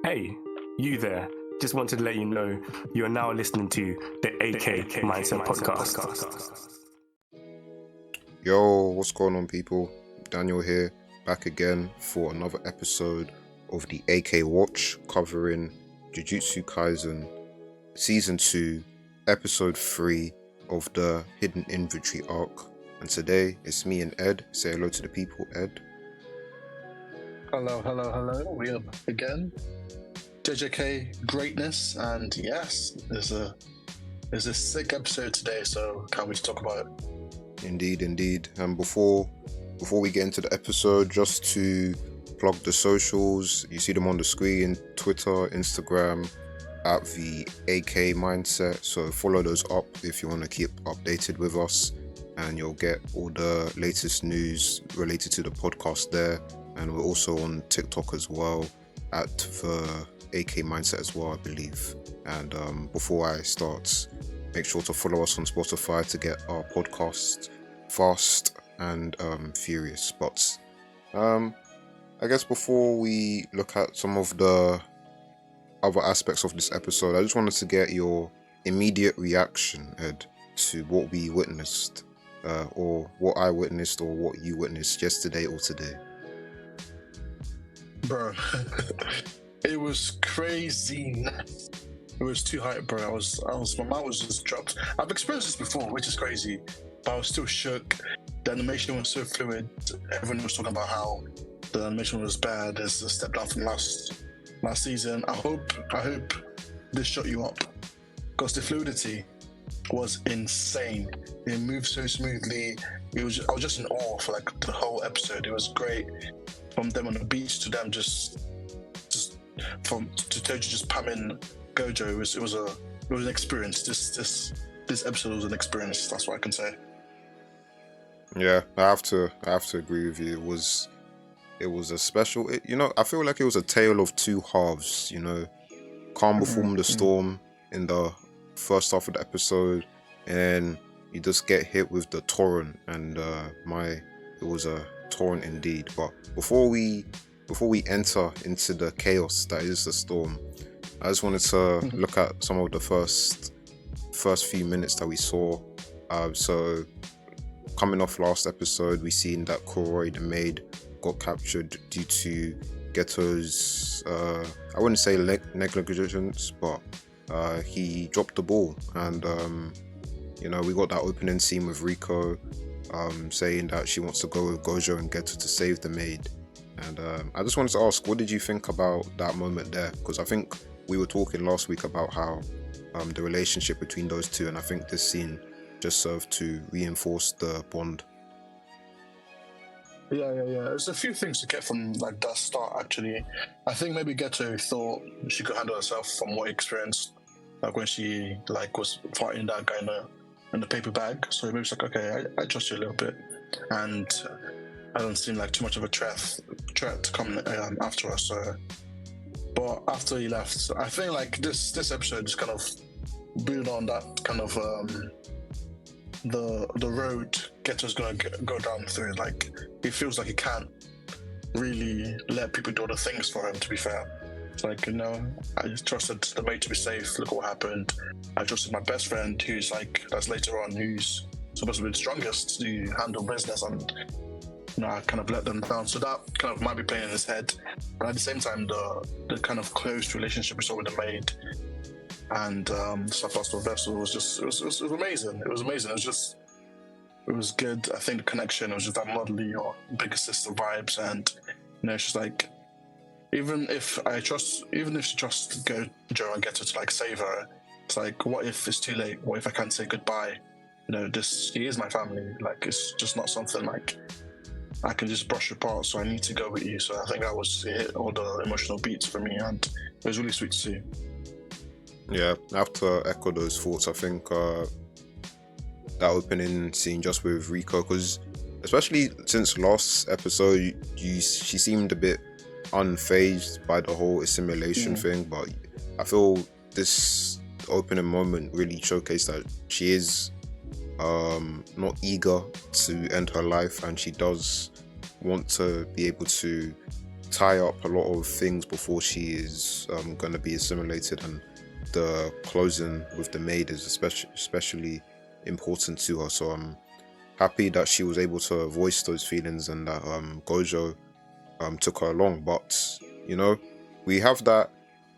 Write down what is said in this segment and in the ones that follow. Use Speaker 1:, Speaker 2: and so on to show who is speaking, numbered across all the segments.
Speaker 1: Hey, you there. Just wanted to let you know you are now listening to the AK Mindset Podcast.
Speaker 2: Yo, what's going on, people? Daniel here, back again for another episode of the AKWatch covering Jujutsu Kaisen Season 2, Episode 3 of the Hidden Inventory arc. And today, it's me and Ed. Say hello to the people, Ed.
Speaker 3: Hello. We are back again. JJK greatness, and yes, there's a sick episode today, so can't wait to talk about it.
Speaker 2: Indeed. And before we get into the episode, just to plug the socials, you see them on the screen: Twitter, Instagram, at the AK Mindset. So follow those up if you want to keep updated with us, and you'll get all the latest news related to the podcast there. And we're also on TikTok as well, at the AK Mindset as well, I believe. And before I start, make sure to follow us on Spotify to get our podcast fast and furious. But I guess before we look at some of the other aspects of this episode, I just wanted to get your immediate reaction, Ed, to what we witnessed, or what I witnessed, or what you witnessed yesterday or today.
Speaker 3: Bro, it was crazy. It was too hype, bro. My mouth was just dropped. I've experienced this before, which is crazy, but I was still shook. The animation was so fluid. Everyone was talking about how the animation was bad. It's a step down from last season. I hope this shut you up, because the fluidity was insane. It moved so smoothly. I was just in awe for like the whole episode. It was great. From them on the beach to them just to Toji just pamming Gojo. It was an experience. This episode was an experience. That's what I can say.
Speaker 2: Yeah, I have to agree with you. It was a special. I feel like it was a tale of two halves. Calm before the storm in the first half of the episode, and you just get hit with the torrent, and it was a torrent indeed. But before we enter into the chaos that is the storm, I just wanted to look at some of the first few minutes that we saw. So coming off last episode, we seen that Kuroi, the maid, got captured due to Geto's I wouldn't say negligence, but he dropped the ball. And we got that opening scene with Riko saying that she wants to go with Gojo and Geto to save the maid. And I just wanted to ask, what did you think about that moment there? Because I think we were talking last week about how the relationship between those two, and I think this scene just served to reinforce the bond.
Speaker 3: Yeah. There's a few things to get from like that start. Actually, I think maybe Geto thought she could handle herself from what he experienced, like when she was fighting that guy in the paper bag. So maybe it's like, okay, I trust you a little bit, and I don't seem like too much of a threat to come after us. But after he left, I think like this episode just kind of build on that kind of the road Geto's gonna go down through. Like, he feels like he can't really let people do other things for him, to be fair. It's like, I trusted the mate to be safe. Look what happened. I trusted my best friend, that's later on, who's supposed to be the strongest to handle business, and I kind of let them down. So that kind of might be playing in his head. But at the same time, the kind of close relationship we saw with the maid and Sapphire Vessel was amazing. It was amazing. It was good. I think the connection, it was just that motherly or bigger sister vibes, and it's just like, even if she trusts Gojo and Geto to like save her, it's like, what if it's too late? What if I can't say goodbye? She is my family. Like, it's just not something like I can just brush apart, so I need to go with you. So I think it hit all the emotional beats for me, and it was really sweet to see.
Speaker 2: Yeah, I have to echo those thoughts. I think that opening scene just with Riko, because especially since last episode, she seemed a bit unfazed by the whole assimilation thing, but I feel this opening moment really showcased that she is not eager to end her life, and she does want to be able to tie up a lot of things before she is going to be assimilated, and the closing with the maid is especially important to her. So I'm happy that she was able to voice those feelings and that Gojo took her along. But you know, we have that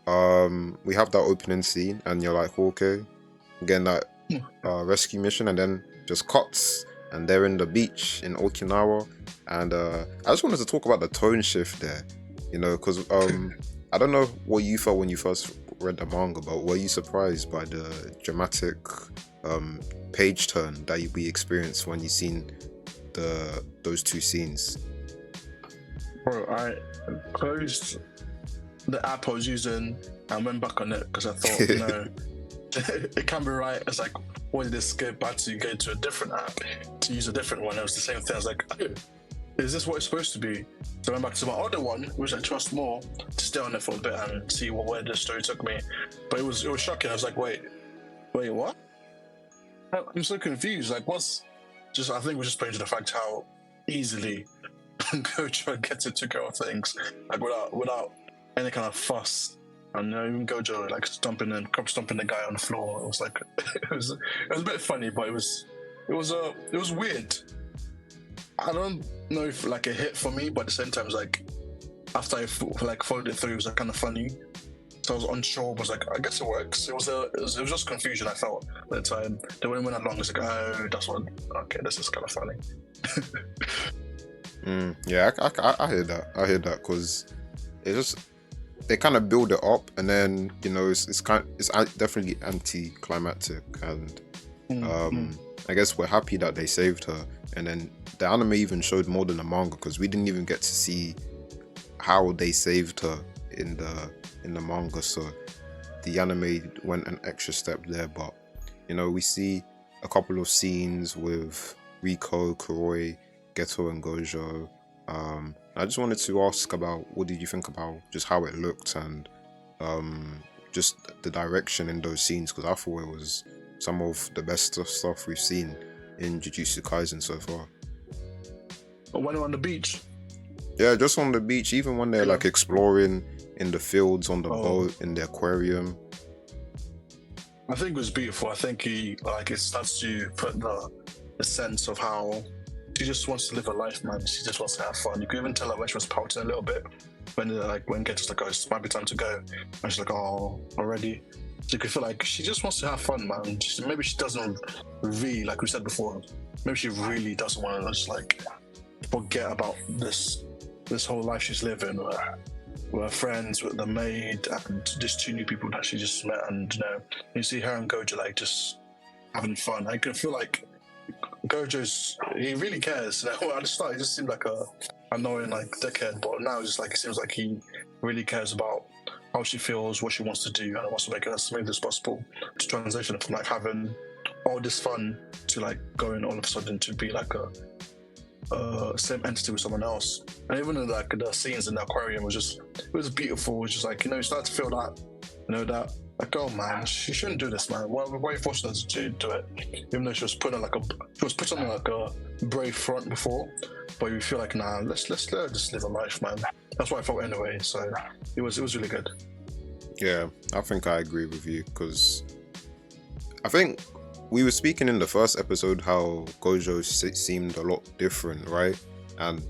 Speaker 2: opening scene, and you're like, okay, again that rescue mission, and then just cuts, and they're in the beach in Okinawa. And I just wanted to talk about the tone shift there, you know, because I don't know what you felt when you first read the manga, but were you surprised by the dramatic page turn that we experienced when you seen those two scenes?
Speaker 3: Bro, I closed the app I was using and went back on it because I thought, no, it can't be right. It's like, why did this go back to go to a different app to use a different one? It was the same thing. I was like, oh, is this what it's supposed to be? So I went back to my other one, which I trust more, to stay on it for a bit and see where the story took me. But it was shocking. I was like, wait, what? I'm so confused. Like, I think we're just playing to the fact how easily Gojo gets it to go of things, like without any kind of fuss. And even Gojo like stomping the guy on the floor. It was like it was a bit funny, but it was weird. I don't know if like it hit for me, but at the same time, it was like after I followed it through, it was like kind of funny. So I was unsure, but I was like, I guess it works. It was just confusion I felt at the time. Then when it went along, it's like, oh, okay, this is kind of funny.
Speaker 2: Yeah, I hear that. I hear that because it just, they kind of build it up, and then you know it's definitely anticlimactic, and I guess we're happy that they saved her, and then the anime even showed more than the manga because we didn't even get to see how they saved her in the manga, so the anime went an extra step there. But you know, we see a couple of scenes with Riko, Kuroi, Geto, and Gojo. I just wanted to ask about what did you think about just how it looked and just the direction in those scenes, because I thought it was some of the best stuff we've seen in Jujutsu Kaisen so far.
Speaker 3: When on the beach?
Speaker 2: Yeah, just on the beach, even when they're like exploring in the fields, on the boat, in the aquarium.
Speaker 3: I think it was beautiful. I think it starts to put the sense of how she just wants to live a life, man. She just wants to have fun. You can even tell her when she was pouting a little bit when Geto's like, oh, it might be time to go, and she's like, oh, already. So you can feel like she just wants to have fun, man. Maybe she doesn't really, like we said before, maybe she really doesn't want to just like forget about this whole life she's living with her friends, with the maid, and just two new people that she just met. And you see her and Gojo like just having fun. I can feel like he really cares. At the start, he just seemed like a annoying like dickhead, but now it's just like it seems like he really cares about how she feels, what she wants to do, and wants to make it as smooth as possible to transition from like having all this fun to like going all of a sudden to be like a same entity with someone else. And even in like the scenes in the aquarium it was beautiful. It was just like, you start to feel that, that like, oh man, she shouldn't do this, man. Why are you forcing her to do it? Even though she was putting on like a brave front before, but you feel like, nah, let's let her just live a life, man. That's what I felt anyway. So it was really good.
Speaker 2: Yeah, I think I agree with you, because I think we were speaking in the first episode how Gojo seemed a lot different, right? And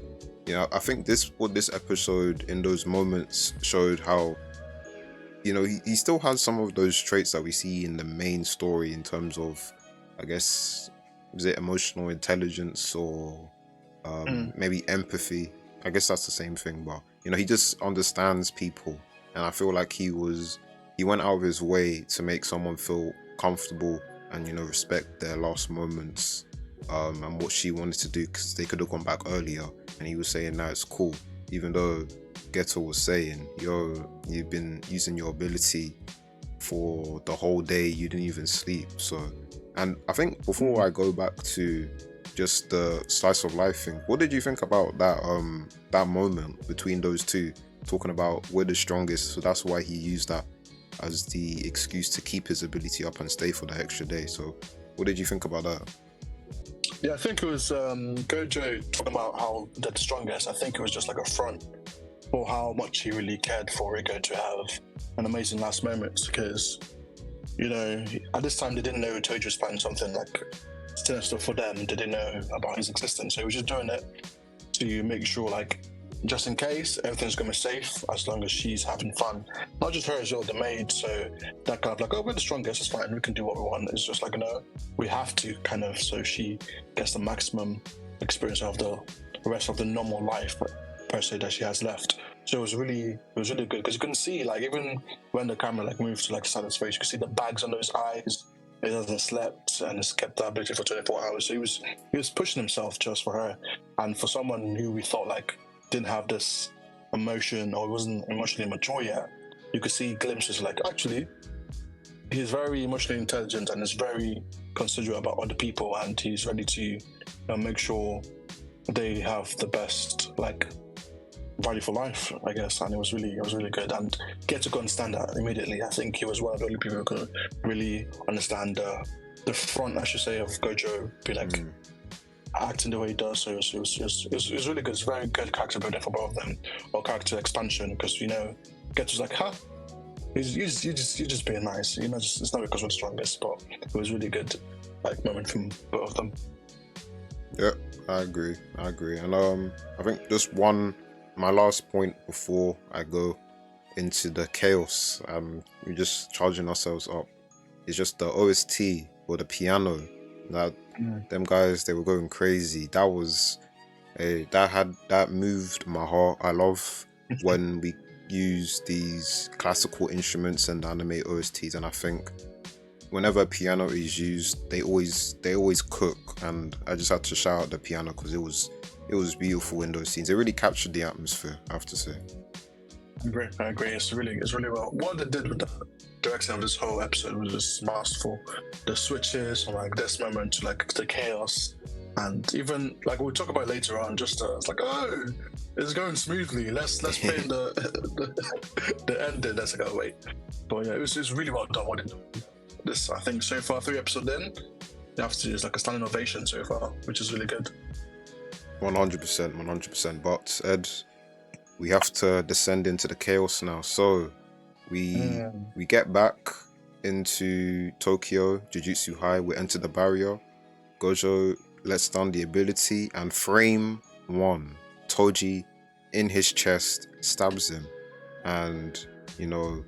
Speaker 2: I think this episode in those moments showed how he still has some of those traits that we see in the main story in terms of, I guess, is it emotional intelligence or maybe empathy? I guess that's the same thing, but he just understands people, and I feel like he went out of his way to make someone feel comfortable and respect their last moments and what she wanted to do, because they could have gone back earlier, and he was saying that it's cool, even though Geto was saying, you've been using your ability for the whole day, you didn't even sleep. So, and I think before I go back to just the slice of life thing, what did you think about that moment between those two, talking about we're the strongest, so that's why he used that as the excuse to keep his ability up and stay for the extra day? So what did you think about that?
Speaker 3: Yeah, I think it was Gojo talking about how they're the strongest. I think it was just like a front for how much he really cared for Riko to have an amazing last moment, because, you know, at this time they didn't know Toji was planning something like sinister for them. They didn't know about his existence, so he was just doing it to make sure, like, just in case, everything's gonna be safe as long as she's having fun. Not just her as well, the maid. So that kind of like, oh, we're the strongest, it's fine, we can do what we want. It's just like, no, we have to kind of, so she gets the maximum experience of the rest of the normal life per se that she has left. So it was really good, because you couldn't see, like, even when the camera like moved to like Silas' face, you could see the bags under his eyes. He hasn't slept and has kept that ability for 24 hours. So he was pushing himself just for her, and for someone who we thought like didn't have this emotion or wasn't emotionally mature yet, you could see glimpses like, actually, he's very emotionally intelligent and is very considerate about other people, and he's ready to make sure they have the best like value for life, I guess. And it was really good, and get to go and stand out immediately. I think he was one of the only people who could really understand the front, I should say, of Gojo, be like acting the way he does. So it was really good. It's very good character building for both of them, or character expansion, because, you know, Geto's like, huh? You're just being nice, you know. Just, it's not because we're the strongest, but it was really good, like, moment from both of them.
Speaker 2: Yeah, I agree, and I think just my last point before I go into the chaos, we're just charging ourselves up. It's just the OST or the piano. That them guys, they were going crazy. That moved my heart. I love when we use these classical instruments and anime OSTs, and I think whenever piano is used, they always cook. And I just had to shout out the piano because it was beautiful in those scenes. It really captured the atmosphere, I have to say.
Speaker 3: I agree. It's really well. What they did with the direction of this whole episode was just masterful. The switches from like this moment to like the chaos, and even like we'll talk about later on. Just it's like, oh, it's going smoothly. Let's play in the ending. That's like, oh wait, but yeah, it was really well done. What it did. This, I think, so far 3 episodes in, you have to do is like a standing ovation so far, which is really good.
Speaker 2: 100%. But Ed, we have to descend into the chaos now. So we get back into Tokyo, Jujutsu High. We enter the barrier. Gojo lets down the ability, and frame 1, Toji in his chest stabs him, and, you know,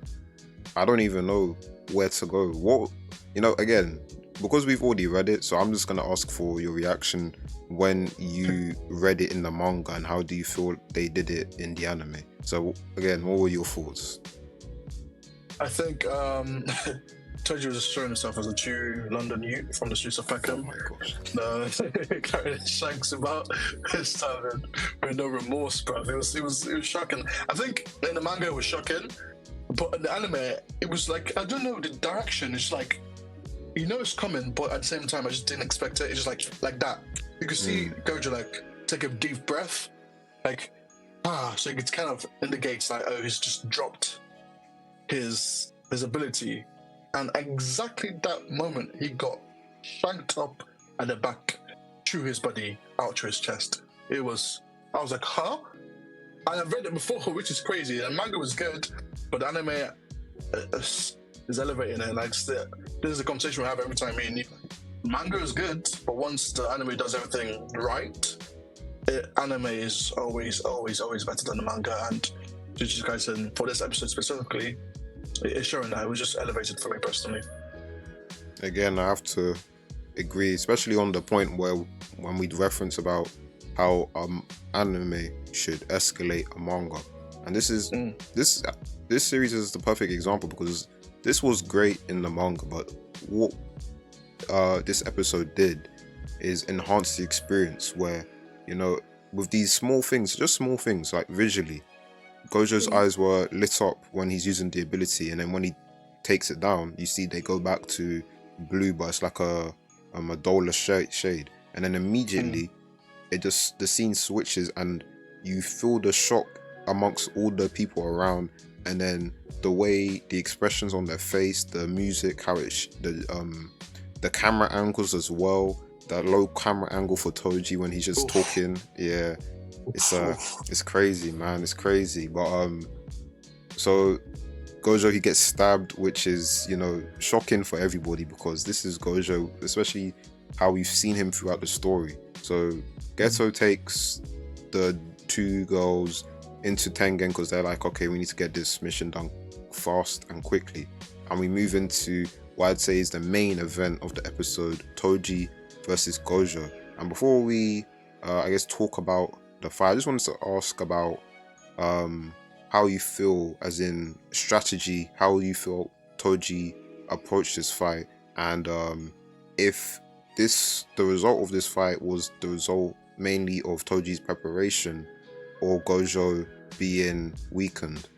Speaker 2: I don't even know where to go. What, you know, again, because we've already read it, so I'm just gonna ask for your reaction when you read it in the manga, and how do you feel they did it in the anime? So again, what were your thoughts?
Speaker 3: I think Toji was just showing himself as a true London youth from the streets of Peckham.
Speaker 2: Oh my gosh.
Speaker 3: Carrying shanks about his time with no remorse, bro. It was shocking. I think in the manga it was shocking, but in the anime it was like, I don't know, the direction is like, you know it's coming, but at the same time I just didn't expect it. It's just like that. You could see Gojo like take a deep breath, like so it kind of indicates like, oh, he's just dropped his ability, and exactly that moment he got shanked up at the back through his body out to his chest. I was like, huh? And I've read it before, which is crazy. The manga was good, but the anime is elevating it. Like, this is a conversation we have every time me and you. Manga is good, but once the anime does everything right, anime is always better than the manga. And Jujutsu Kaisen, for this episode specifically, it's showing that it was just elevated for me personally.
Speaker 2: Again, I have to agree, especially on the point where when we reference about how anime should escalate a manga, and this series is the perfect example, because this was great in the manga, but what this episode did is enhance the experience, where, you know, with these small things, just small things, like visually, Gojo's eyes were lit up when he's using the ability, and then when he takes it down, you see they go back to blue, but it's like a duller shade, and then immediately the scene switches, and you feel the shock amongst all the people around, and then the way the expressions on their face, the music, how the camera angles as well, that low camera angle for Toji when he's just talking, It's crazy, man. It's crazy. But so Gojo, he gets stabbed, which is, shocking for everybody because this is Gojo, especially how we've seen him throughout the story. So Geto takes the two girls into Tengen because they're like, okay, we need to get this mission done fast and quickly. And we move into what I'd say is the main event of the episode, Toji versus Gojo. And before we, talk about the fight, I just wanted to ask about how you feel, as in strategy, how you feel Toji approached this fight, and if the result of this fight was the result mainly of Toji's preparation or Gojo being weakened.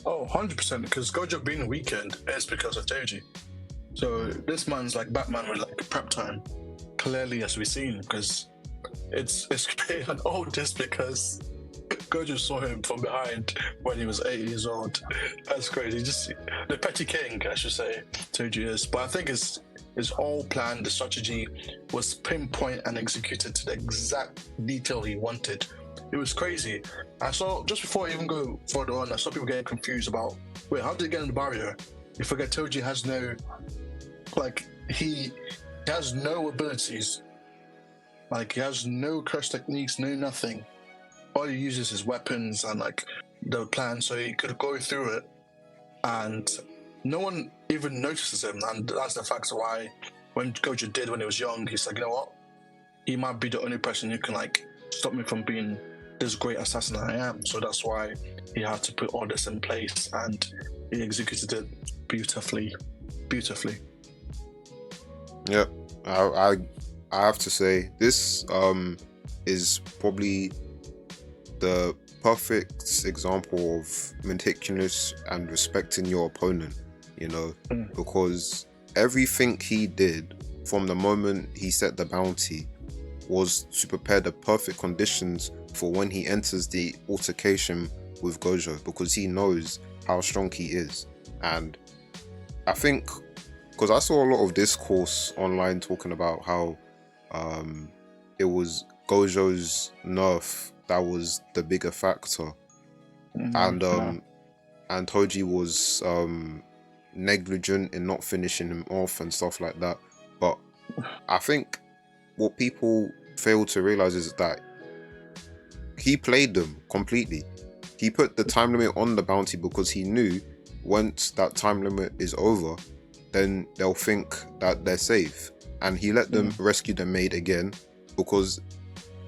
Speaker 3: Oh, 100%, because Gojo being weakened is because of Toji. So this man's like Batman with like prep time, clearly, as we've seen, because it's and all this because Gojo saw him from behind when he was 8 years old. That's crazy. Just the petty king, I should say, Toji is. But I think it's all planned. The strategy was pinpoint and executed to the exact detail he wanted. It was crazy. I saw, just before I even go further on, I saw people getting confused about, wait, how did he get in the barrier? You forget Toji has no, he has no abilities. Like, he has no curse techniques, no nothing. All he uses is weapons and the plan, so he could go through it and no one even notices him. And that's the fact why when Gojo did when he was young, he's like, you know what, he might be the only person who can stop me from being this great assassin I am. So that's why he had to put all this in place, and he executed it beautifully.
Speaker 2: Yeah, I have to say this is probably the perfect example of meticulous and respecting your opponent, because everything he did from the moment he set the bounty was to prepare the perfect conditions for when he enters the altercation with Gojo, because he knows how strong he is. And I think, because I saw a lot of discourse online talking about how it was Gojo's nerf that was the bigger factor, and Toji was negligent in not finishing him off and stuff like that. But I think what people fail to realize is that he played them completely. He put the time limit on the bounty because he knew once that time limit is over, then they'll think that they're safe, and he let them rescue the maid again, because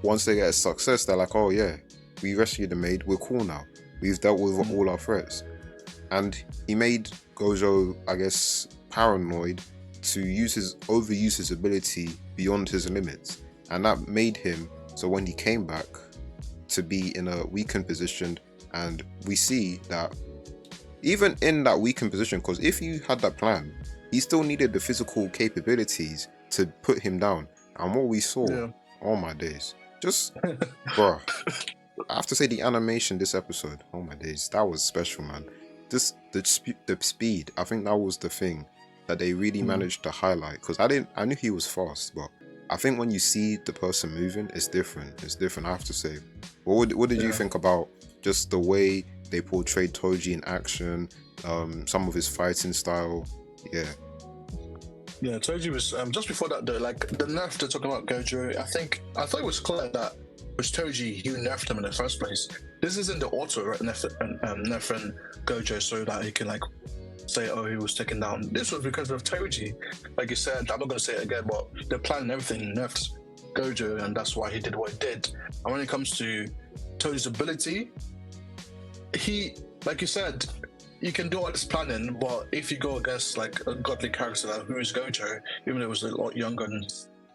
Speaker 2: once they get a success, they're like, oh yeah, we rescued the maid, we're cool now, we've dealt with all our threats. And he made Gojo, I guess, paranoid to overuse his ability beyond his limits, and that made him, so when he came back, to be in a weakened position. And we see that even in that weakened position, because if you had that plan, he still needed the physical capabilities to put him down. And what we saw, oh my days, just bruh, I have to say, the animation this episode, oh my days, that was special, man. Just the speed, I think that was the thing that they really managed to highlight, because I knew he was fast, but I think when you see the person moving, it's different, I have to say. What did you think about just the way they portrayed Toji in action, some of his fighting style? Yeah,
Speaker 3: Toji was just before that though, the nerf they're talking about Gojo, I thought it was clear that it was Toji who nerfed him in the first place. This isn't the auto nerfing Gojo so that he can say, oh, he was taken down. This was because of Toji. Like you said, I'm not going to say it again, but the plan and everything nerfed Gojo, and that's why he did what he did. And when it comes to Toji's ability, he, like you said, you can do all this planning, but if you go against a godly character who is Gojo, even though it was a lot younger and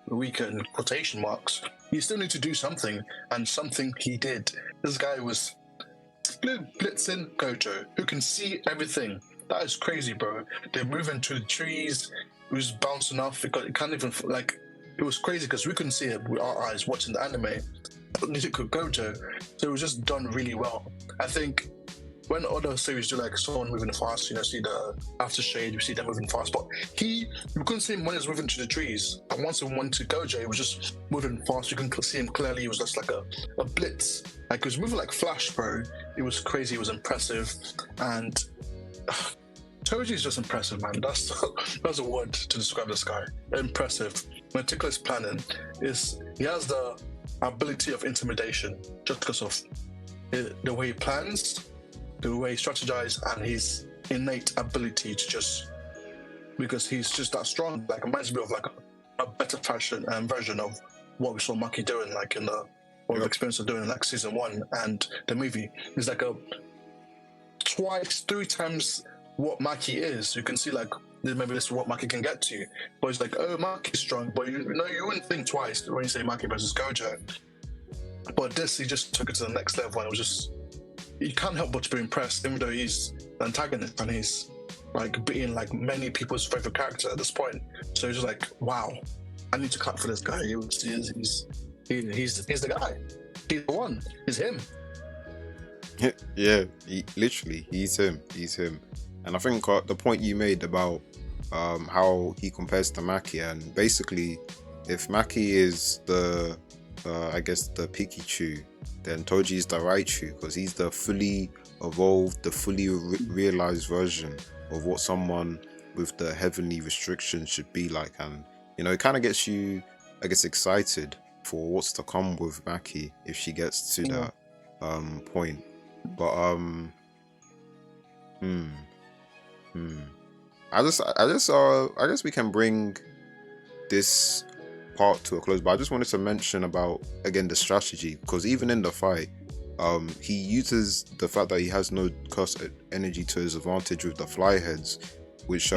Speaker 3: weaker in quotation marks, you still need to do something, and something he did. This guy was blitzing Gojo, who can see everything. That is crazy, bro. They're moving through the trees. It was bouncing off. It can't even it was crazy because we couldn't see it with our eyes watching the anime. Neither could Gojo. So it was just done really well. I think when other series do like someone moving fast, you know, see the aftershade, you see them moving fast, but you couldn't see him when he was moving to the trees. And once he went to Gojo, he was just moving fast. You can see him clearly. It was just like a blitz. Like he was moving like Flash, bro. It was crazy. It was impressive, and Toji is just impressive, man. That's a word to describe this guy. Impressive, meticulous planning. He has the ability of intimidation just because of the way he plans, the way he strategizes, and his innate ability to just, because he's just that strong. Like, it reminds me of like a better version of what we saw Maki doing, like in the what we've experienced doing in like season 1 and the movie. It's like three times what Maki is. You can see like maybe this is what Maki can get to, but it's like, oh, Maki's strong, but you wouldn't think twice when you say Maki versus Gojo. But this, he just took it to the next level, and it was just, you can't help but to be impressed, even though he's the antagonist and he's like being like many people's favorite character at this point. So he's just like, wow, I need to clap for this guy. He's the guy. He's the one. He's him.
Speaker 2: Yeah, he's him. And I think the point you made about how he compares to Maki, and basically, if Maki is the I guess the Pikachu, then Toji is the Raichu, because he's the fully evolved, the fully realized version of what someone with the heavenly restrictions should be like. And you know, it kind of gets you, I guess, excited for what's to come with Maki if she gets to that point. But I guess we can bring this part to a close, but I just wanted to mention about, again, the strategy, because even in the fight, he uses the fact that he has no curse energy to his advantage with the fly heads, which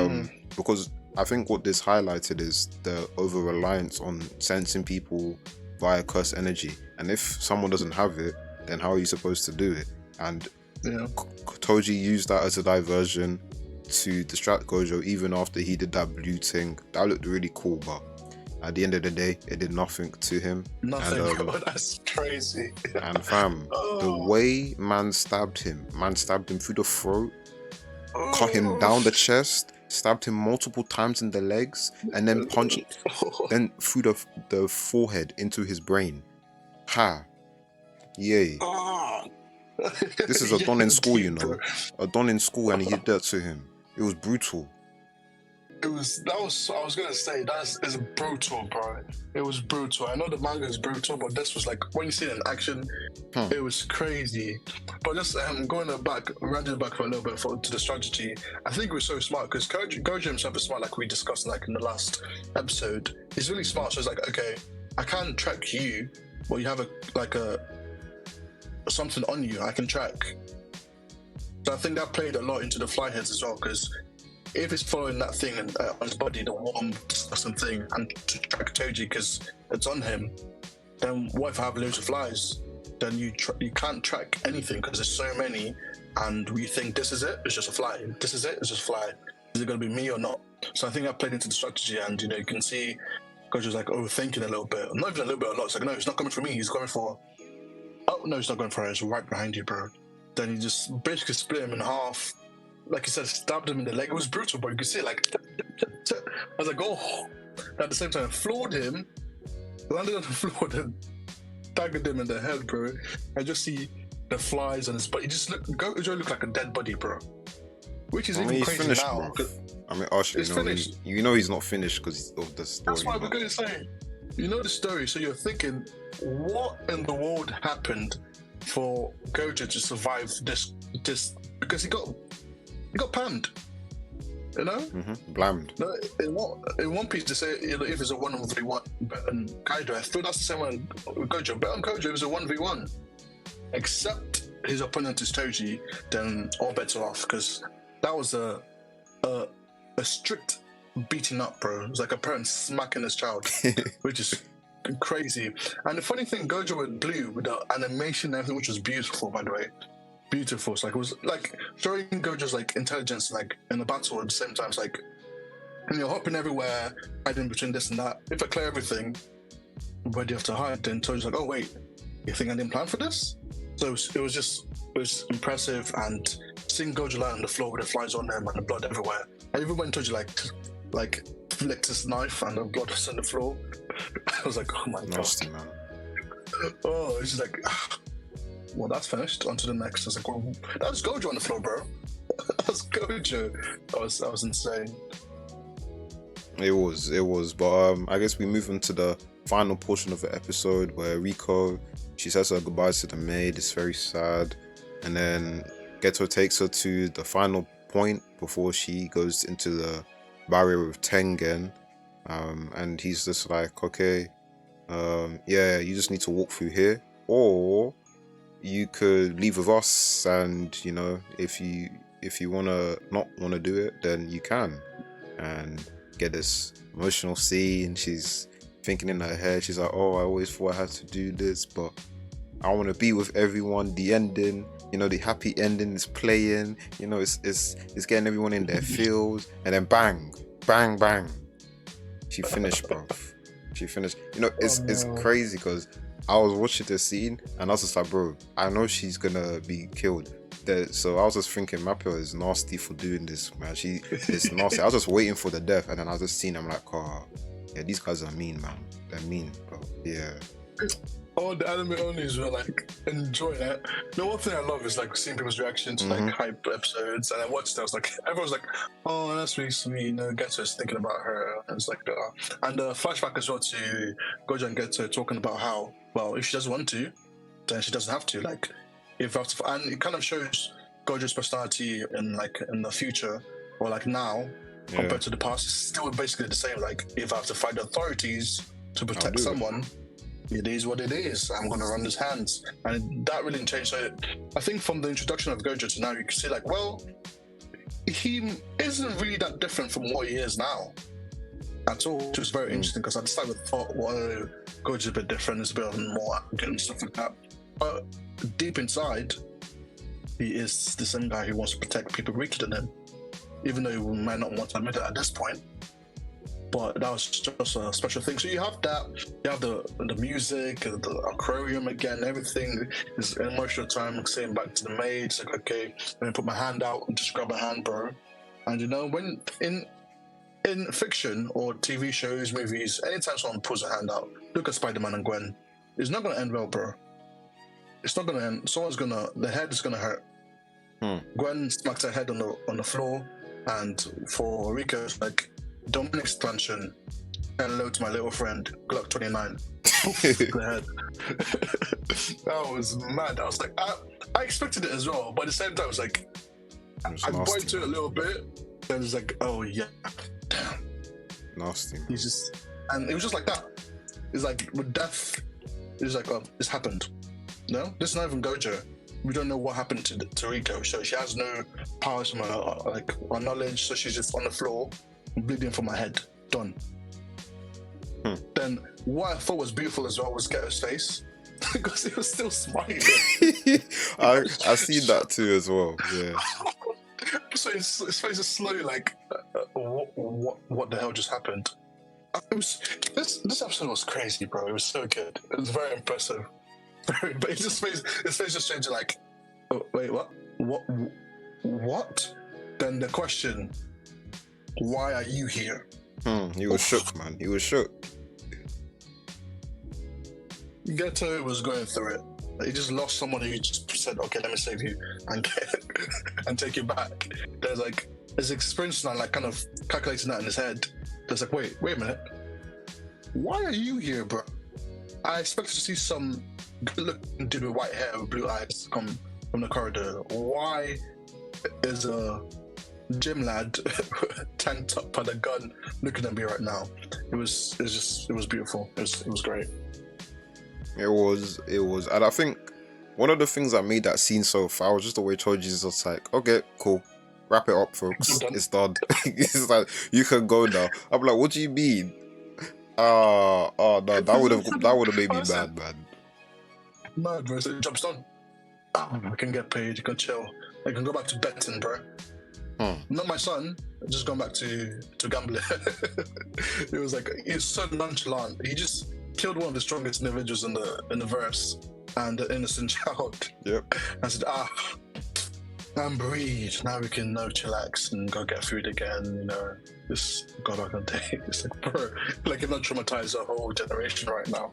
Speaker 2: because I think what this highlighted is the over reliance on sensing people via curse energy, and if someone doesn't have it, then how are you supposed to do it? And Toji used that as a diversion to distract Gojo, even after he did that blue thing. That looked really cool, but at the end of the day, it did nothing to him.
Speaker 3: Nothing. And, that's crazy.
Speaker 2: And fam, the way man stabbed him through the throat, cut him down the chest, stabbed him multiple times in the legs, and then punched, then through the forehead into his brain. Ha! Yay! This is a don in school, you know, a don in school, and he did that to him. It was brutal.
Speaker 3: I was gonna say it's brutal, bro. It was brutal. I know the manga is brutal, but this was like, when you see it in action, it was crazy. But just rounding back for a little bit to the strategy, I think it was so smart because Gojo himself is smart, like we discussed like in the last episode. He's really smart. So it's like, okay, I can't track you, but you have something on you I can track. So I think that played a lot into the fly heads as well, because if it's following that thing on his body, the warm, disgusting thing, and to track Toji because it's on him, then what if I have loads of flies? Then you can't track anything because there's so many, and we think this is it, it's just a fly. This is it, it's just a fly. Is it going to be me or not? So I think that played into the strategy, and you can see Gojo's like overthinking a little bit. Not even a little bit, a lot. It's like, no, it's not coming for me, he's coming for... Oh, no, it's not going for her, it's right behind you, bro. Then he just basically split him in half. Like you said, stabbed him in the leg. It was brutal, but you could see it like... I was like, oh. At the same time, floored him, landed on the floor, then staggered him in the head, bro. I just see the flies on his body. Gojo looked like a dead body, bro. Which is even crazy
Speaker 2: finished,
Speaker 3: now.
Speaker 2: I mean, actually, you know he's not finished because of the story.
Speaker 3: That's what we're going to say. You know the story, so you're thinking, what in the world happened for Gojo to survive this? Because he got panned. You know?
Speaker 2: Blamed.
Speaker 3: No, in One Piece, they say if it's a 1v1 and Kaido, I feel that's the same one with Gojo. But on Gojo, it's a 1v1. Except his opponent is Toji, then all bets are off, because that was a strict beating up, bro. It was like a parent smacking his child, which is crazy. And the funny thing, Gojo went blue with the animation and everything, which was beautiful, by the way. Beautiful. It's like, it was like showing Gojo's like intelligence, like in the battle at the same time. It's like, and you're hopping everywhere, hiding between this and that. If I clear everything, where do you have to hide? Then Toji's like, oh wait, you think I didn't plan for this? So it was impressive, and seeing Gojo lie on the floor with the flies on him and the blood everywhere. I even went Toji like flicked his knife and the blood was on the floor. I was like, oh my
Speaker 2: Nasty,
Speaker 3: god.
Speaker 2: man.
Speaker 3: Oh, it's just like, well, that's finished. On to the next. I was like, well, that was Gojo on the floor, bro. That was Gojo. That was insane.
Speaker 2: It was. But I guess we move into the final portion of the episode where Riko, she says her goodbyes to the maid. It's very sad. And then Geto takes her to the final point before she goes into the barrier with Tengen. And he's just like, okay, yeah, you just need to walk through here. Or you could leave with us, and, you know, if you not wanna do it, then you can. And get this emotional scene. She's thinking in her head, she's like, oh, I always thought I had to do this, but I want to be with everyone. The ending, you know, the happy ending is playing, you know, it's getting everyone in their feels, and then bang, she finished, bro. She finished. You know, it's crazy because I was watching the scene and I was just like, bro, I know she's gonna be killed. So I was just thinking, Mapio is nasty for doing this, man. She is nasty. I was just waiting for the death, and then I was just seeing, I'm like, oh, yeah, these guys are mean, man. They're mean, bro. Yeah.
Speaker 3: All the anime onlys were like enjoying it. The one thing I love is like seeing people's reaction to like hype episodes, and I watched it. I was like, everyone's like, "Oh, that's really sweet." You know, Geto's thinking about her. And it's like, and the flashback as well to Gojo and Geto talking about how, well, if she doesn't want to, then she doesn't have to. Like, if after, and it kind of shows Gojo's personality in the future or like now compared to the past. It's still basically the same. Like, if I have to fight the authorities to protect someone. It is what it is. I'm going to run his hands. And that really changed. So I think from the introduction of Gojo to now, you can see like, well, he isn't really that different from what he is now at all, which was very interesting because I just thought, well, Gojo's a bit different. It's a bit more arrogant and stuff like that. But deep inside, he is the same guy who wants to protect people weaker than him, even though he might not want to admit it at this point. But that was just a special thing. So you have that, you have the music, the aquarium again, everything is an emotional time, saying back to the maid, it's like, okay, let me put my hand out and just grab a hand, bro. And you know, when in fiction or TV shows, movies, anytime someone pulls a hand out, look at Spider-Man and Gwen, it's not going to end well, bro. It's not going to end. The head is going to hurt. Gwen smacks her head on the floor, and for Riko, it's like, Dominic's expansion. Hello to my little friend, Glock 29. The head. That was mad. I was like, I expected it as well, but at the same time, I was like, I bought into it a little bit. Then it's like, oh yeah, damn.
Speaker 2: Nasty.
Speaker 3: And it was just like that. It's like with death, it was like, oh, this happened. No, this is not even Gojo. We don't know what happened to Riko, so she has no powers from her, or knowledge. So she's just on the floor, bleeding from her head. Done. Then what I thought was beautiful as well was Geto's face, because he was still smiling.
Speaker 2: I seen that too as well. Yeah.
Speaker 3: So his face is slowly like, what the hell just happened? This episode was crazy, bro. It was so good. It was very impressive. But his face just changed like, oh, wait, what? Then the question, why are you here?
Speaker 2: He was shook, man. He was shook.
Speaker 3: Geto was going through it. He just lost someone who just said, okay, let me save you and take you back. There's like his experience now, like kind of calculating that in his head. There's like, wait a minute. Why are you here, bro? I expected to see some good-looking dude with white hair and blue eyes come from the corridor. Why is a gym lad tanked up by the gun looking at me right now? It was beautiful. It was great.
Speaker 2: It was, and I think one of the things that made that scene so foul was just the way Toji's just like, okay, cool, wrap it up, folks. It's done. It's like, you can go now. I'm like, what do you mean? No, that would have made me mad, man.
Speaker 3: Mad, bro. So the job's done. I can get paid. You can chill. I can go back to betting, bro. Not my son. Just going back to gambling. It was like, it's so nonchalant. He just killed one of the strongest individuals in the verse, and the innocent child.
Speaker 2: Yep.
Speaker 3: I said, and breathe. Now we can chillax and go get food again. Just go back on day. It's like, bro, like you're not traumatized a whole generation right now.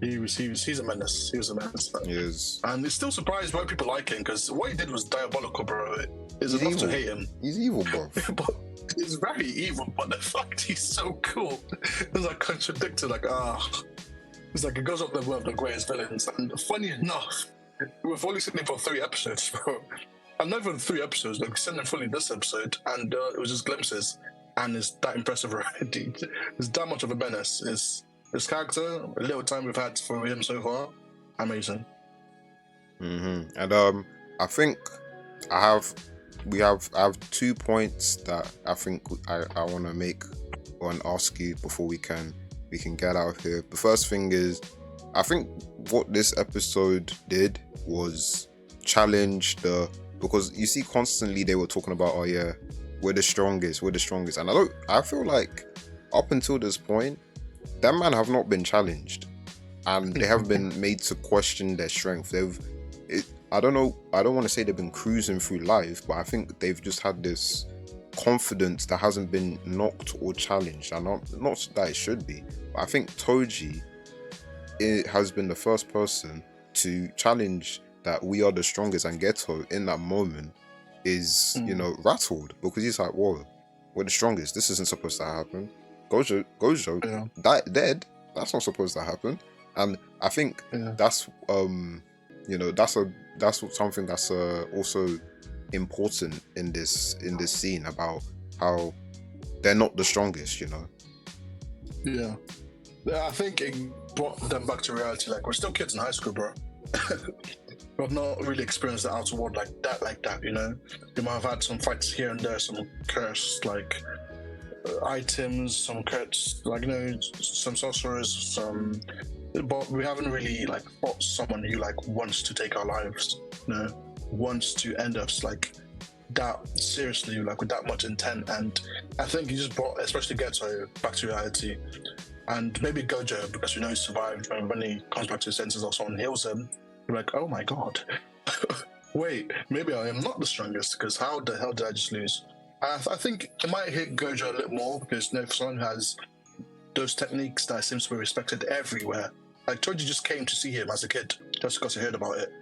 Speaker 3: He's a menace. He was a menace.
Speaker 2: He is.
Speaker 3: And it's still surprised why people like him, because what he did was diabolical, bro. It's enough
Speaker 2: evil.
Speaker 3: to hate him.
Speaker 2: He's evil, bro.
Speaker 3: But he's very evil, but the fact he's so cool is like contradicted. It's like it goes up there with the greatest villains. And funny enough, we've only seen him for 3 episodes, bro. And not even 3 episodes, like, we've seen him fully this episode, and it was just glimpses. And it's that impressive already. It's that much of a menace. His character, a little time we've had for him so far, amazing.
Speaker 2: And I think I have 2 points that I think I want to make or ask you before we can get out of here. The first thing is, I think what this episode did was challenge because you see constantly they were talking about, oh yeah, we're the strongest, and I feel like up until this point, that man have not been challenged, and they have been made to question their strength. I don't want to say they've been cruising through life, but I think they've just had this confidence that hasn't been knocked or challenged, and not that it should be. But I think Toji has been the first person to challenge that we are the strongest, and Geto in that moment is rattled, because he's like, whoa, we're the strongest. This isn't supposed to happen. Gojo dead. That's not supposed to happen. And I think that's that's something that's also important in this scene, about how they're not the strongest.
Speaker 3: Yeah, I think it brought them back to reality. Like, we're still kids in high school, bro. We've not really experienced the outer world like that. You might have had some fights here and there, some cursed items, some cursed some sorcerers, but we haven't really fought someone who wants to take our lives, wants to end us that seriously, with that much intent. And I think he just brought especially Geto back to reality. And maybe Gojo, because he survived, and when he comes back to his senses or someone heals him, you're like, oh my god, wait, maybe I am not the strongest, because how the hell did I just lose? I think it might hit Gojo a little more, because for someone who has those techniques that seems to be respected everywhere, Toji just came to see him as a kid, just because he heard about it.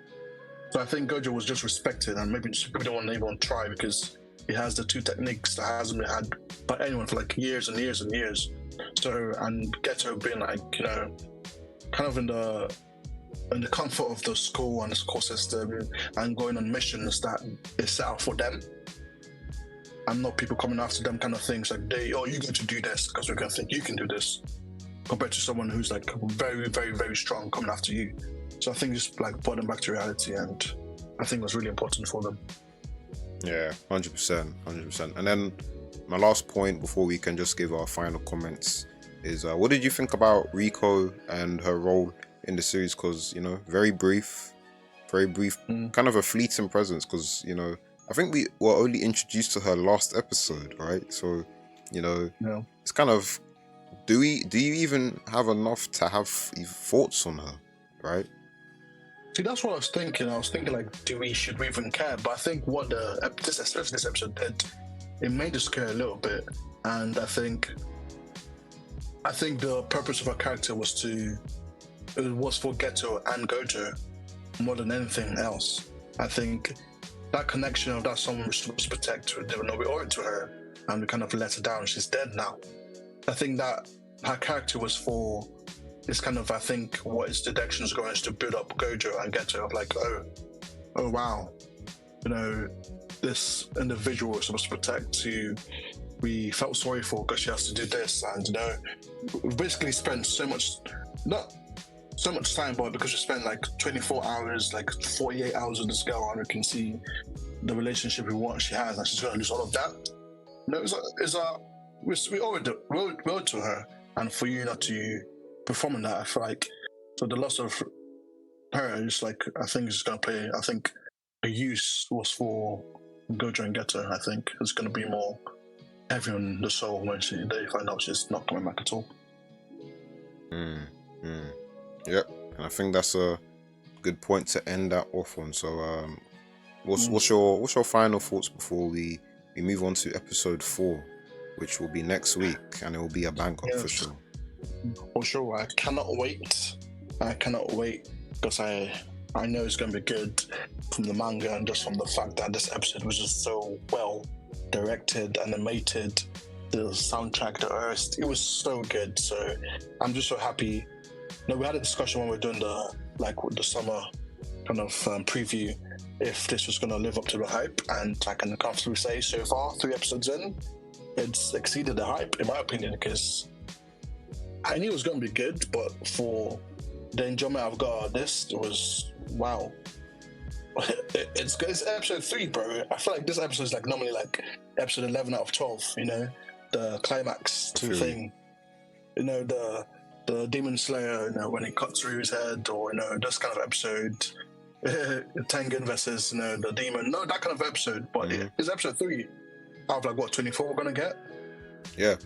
Speaker 3: So I think Gojo was just respected, and maybe just people don't want to even try, because he has the 2 techniques that hasn't been had by anyone for years and years and years. So, and Geto being kind of in the comfort of the school and the school system, and going on missions that is set out for them, and not people coming after them kind of things, you're going to do this because we're going to think you can do this, compared to someone who's very, very, very strong coming after you. So I think just brought them back to reality, and I think it was really important for them.
Speaker 2: Yeah, 100%. And then my last point before we can just give our final comments is, what did you think about Riko and her role in the series? Because very brief, kind of a fleeting presence, because I think we were only introduced to her last episode, right? So it's kind of, do you even have enough to have thoughts on her, right?
Speaker 3: See, that's what I was thinking. Should we even care? But I think what especially this episode did, it made us care a little bit. And I think the purpose of her character was for Geto and Gojo more than anything else. I think that connection of that someone was supposed to protect, we owe it to her, and we kind of let her down. She's dead now. I think that her character was for this kind of, I think what its direction is going is to build up Gojo and Geto of oh wow, this individual we're supposed to protect, who we felt sorry for because she has to do this, and we've basically spent not so much time, but because we spent 24 hours, 48 hours with this girl, and we can see the relationship she has, and she's going to lose all of that. We owe it to her, and for you not to perform in that, I feel so the loss of her is I think it's going to play. I think the use was for Gojo and Geto. I think it's going to be more heavy on the soul when they find out she's not coming back at all.
Speaker 2: Yep, and I think that's a good point to end that off on. So, what's your final thoughts before we move on to episode 4, which will be next week, and it will be a banger for sure.
Speaker 3: For sure, I cannot wait. Because I know it's going to be good from the manga, and just from the fact that this episode was just so well directed, animated, the soundtrack, the earth, it was so good. So I'm just so happy. We had a discussion when we were doing the summer kind of preview, if this was going to live up to the hype, and I can comfortably say so far, 3 episodes in, it's exceeded the hype, in my opinion, because I knew it was going to be good, but for the enjoyment I've got out of this, it was wow. It's episode 3, bro. I feel like this episode is like normally like episode 11 out of 12, the climax to the thing, the demon slayer, when he cuts through his head, or this kind of episode, Tengen versus the demon, that kind of episode. But it's episode 3 out of like what, 24 we're gonna get.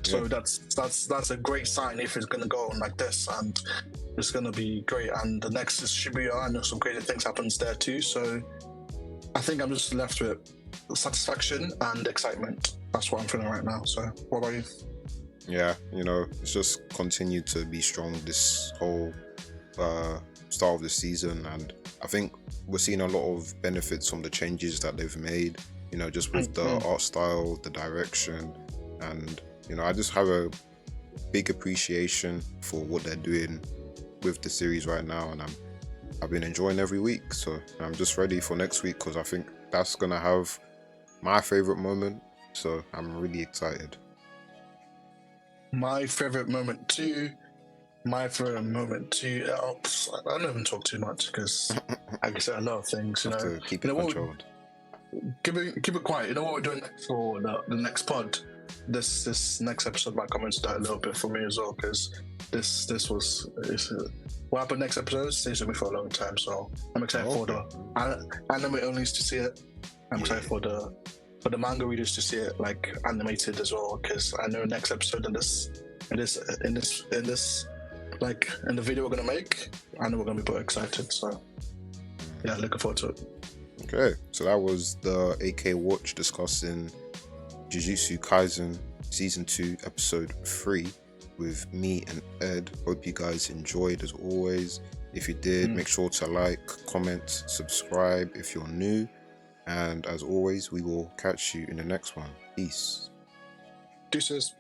Speaker 3: So that's a great sign if it's gonna go on like this, and it's gonna be great. And the next is Shibuya. I know some crazy things happens there too. So I think I'm just left with satisfaction and excitement. That's what I'm feeling right now. So what about you?
Speaker 2: Yeah, it's just continued to be strong this whole start of the season, and I think we're seeing a lot of benefits from the changes that they've made, just with the art style, the direction, and I just have a big appreciation for what they're doing with the series right now, and I've been enjoying every week. So I'm just ready for next week, because I think that's gonna have my favorite moment. So I'm really excited.
Speaker 3: My favorite moment too. I don't even talk too much because I can say a lot of things.
Speaker 2: Have to keep it controlled.
Speaker 3: Keep it quiet. You know what we're doing next for the next pod? This next episode might come into that a little bit for me as well, because this was what happened next episode stays with me for a long time. So I'm excited for the anime owners to see it. I'm excited for the manga readers to see it like animated as well, because I know next episode in this like in the video we're gonna make, I know we're gonna be both excited. So yeah, looking forward to it.
Speaker 2: Okay, so that was the AKWatch discussing Jujutsu Kaisen Season 2 Episode 3 with me and Ed. Hope you guys enjoyed as always. If you did, make sure to like, comment, subscribe if you're new. And as always, we will catch you in the next one. Peace.
Speaker 3: Deuces.